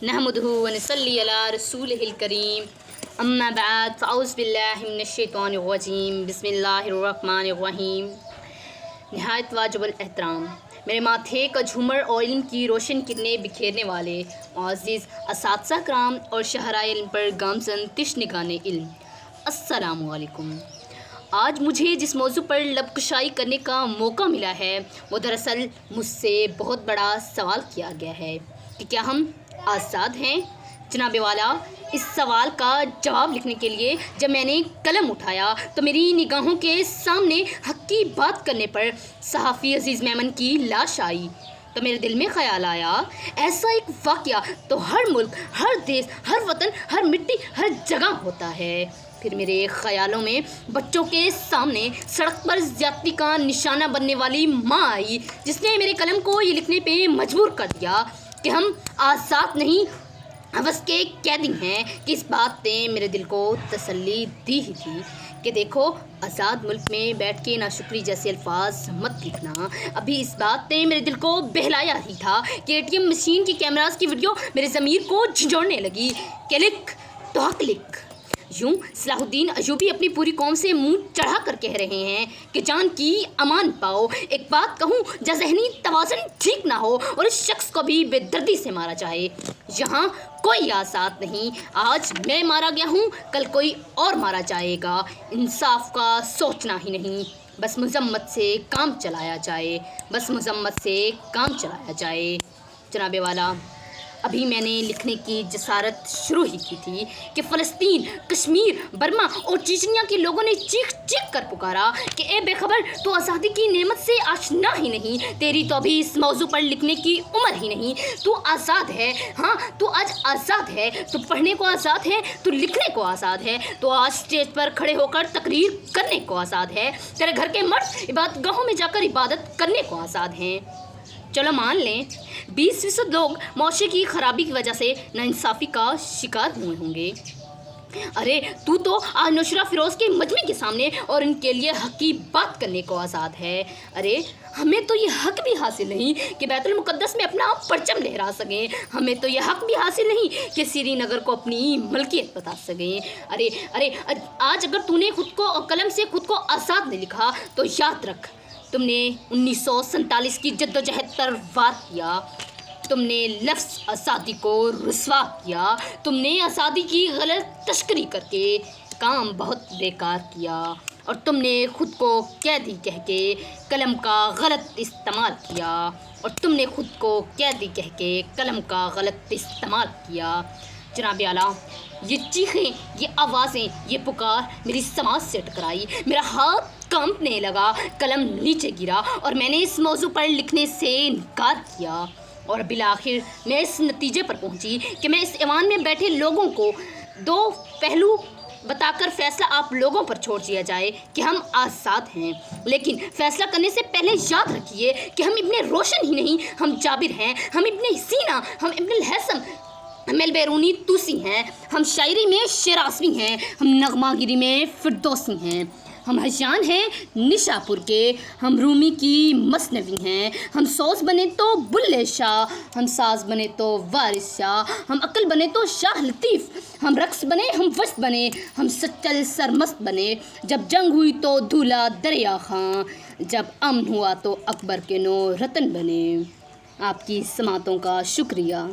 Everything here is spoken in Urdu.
نحمده ونصلي على رسوله الكريم اما بعد فاعوذ باللہ من الشیطان الرجیم بسم اللہ الرحمن الرحیم۔ نہایت واجب الاحترام میرے ماتھے کا جھومر اور علم کی روشن کرنیں بکھیرنے والے معزز اساتذہ کرام اور شہرائے علم پر گامزن تشنگان علم، السلام علیکم۔ آج مجھے جس موضوع پر لب کشائی کرنے کا موقع ملا ہے وہ دراصل مجھ سے بہت بڑا سوال کیا گیا ہے کہ کیا ہم آزاد ہیں؟ جناب والا، اس سوال کا جواب لکھنے کے لیے جب میں نے قلم اٹھایا تو میری نگاہوں کے سامنے حق کی بات کرنے پر صحافی عزیز میمن کی لاش آئی تو میرے دل میں خیال آیا، ایسا ایک واقعہ تو ہر ملک، ہر دیش، ہر وطن، ہر مٹی، ہر جگہ ہوتا ہے۔ پھر میرے خیالوں میں بچوں کے سامنے سڑک پر زیادتی کا نشانہ بننے والی ماں آئی جس نے میرے قلم کو یہ لکھنے پہ مجبور کر دیا کہ ہم آزاد نہیں، ہوس کے قیدی ہیں۔ کہ اس بات نے میرے دل کو تسلی دی ہی تھی کہ دیکھو، آزاد ملک میں بیٹھ کے ناشکری جیسے الفاظ مت لکھنا۔ ابھی اس بات نے میرے دل کو بہلایا ہی تھا کہ اے ٹی ایم مشین کی کیمراز کی ویڈیو میرے ضمیر کو جھنجھوڑنے لگی کہ لکھ تو حق لکھ۔ یوں صلاح الدین ایوبی اپنی پوری قوم سے منہ چڑھا کر کہہ رہے ہیں کہ جان کی امان پاؤ۔ ایک بات کہوں، جہاں ذہنی توازن ٹھیک نہ ہو اور اس شخص کو بھی بے دردی سے مارا جائے، یہاں کوئی آزاد نہیں۔ آج میں مارا گیا ہوں، کل کوئی اور مارا جائے گا۔ انصاف کا سوچنا ہی نہیں، بس مذمت سے کام چلایا جائے، بس مذمت سے کام چلایا جائے۔ جناب والا، ابھی میں نے لکھنے کی جسارت شروع ہی کی تھی کہ فلسطین، کشمیر، برما اور چیچنیا کے لوگوں نے چیخ چیخ کر پکارا کہ اے بے خبر، تو آزادی کی نعمت سے آشنا ہی نہیں، تیری تو ابھی اس موضوع پر لکھنے کی عمر ہی نہیں، تو آزاد ہے، ہاں تو آج آزاد ہے، تو پڑھنے کو آزاد ہے، تو لکھنے کو آزاد ہے، تو آج اسٹیج پر کھڑے ہو کر تقریر کرنے کو آزاد ہے، تیرے گھر کے مرد عبادت گاہوں میں جا کر عبادت کرنے کو آزاد ہیں۔ چلو مان لیں 20% لوگ معاشرے کی خرابی کی وجہ سے ناانصافی کا شکار ہوئے ہوں گے۔ ارے تو آج نوشرہ فیروز کے مجمع کے سامنے اور ان کے لیے حق کی بات کرنے کو آزاد ہے۔ ارے ہمیں تو یہ حق بھی حاصل نہیں کہ بیت المقدس میں اپنا پرچم لہرا سکیں، ہمیں تو یہ حق بھی حاصل نہیں کہ سری نگر کو اپنی ملکیت بتا سکیں۔ ارے آج اگر تو نے خود کو قلم سے خود کو آزاد نہیں لکھا تو یاد رکھ، تم نے 1947 کی جدوجہد پر وار کیا، تم نے لفظ آزادی کو رسوا کیا، تم نے آزادی کی غلط تشکری کر کے کام بہت بیکار کیا، اور تم نے خود کو قیدی کہہ کے قلم کا غلط استعمال کیا، اور تم نے خود کو قیدی کہہ کے قلم کا غلط استعمال کیا۔ جناب اعلیٰ، یہ چیخیں، یہ آوازیں، یہ پکار میری سماعت سے ٹکرائی، میرا ہاتھ کانپنے لگا، قلم نیچے گرا اور میں نے اس موضوع پر لکھنے سے انکار کیا، اور بالآخر میں اس نتیجے پر پہنچی کہ میں اس ایوان میں بیٹھے لوگوں کو دو پہلو بتا کر فیصلہ آپ لوگوں پر چھوڑ دیا جائے کہ ہم آزاد ہیں، لیکن فیصلہ کرنے سے پہلے یاد رکھیے کہ ہم ابن روشن ہی نہیں، ہم جابر ہیں، ہم ابن سینا، ہم ابن الحسن، ہم البیرونی توسی ہیں، ہم شاعری میں شیرازوی ہیں، ہم نغمہ گیری میں فردوسی ہیں، ہم حجان ہیں نشاپور کے، ہم رومی کی مثنوی ہیں، ہم سوز بنے تو بلے شاہ، ہم ساز بنے تو وارث شاہ، ہم عقل بنے تو شاہ لطیف، ہم رقص بنے، ہم وشت بنے، ہم سچل سرمست بنے، جب جنگ ہوئی تو دھولا دریا خاں، جب امن ہوا تو اکبر کے 9 رتن بنے۔ آپ کی سماعتوں کا شکریہ۔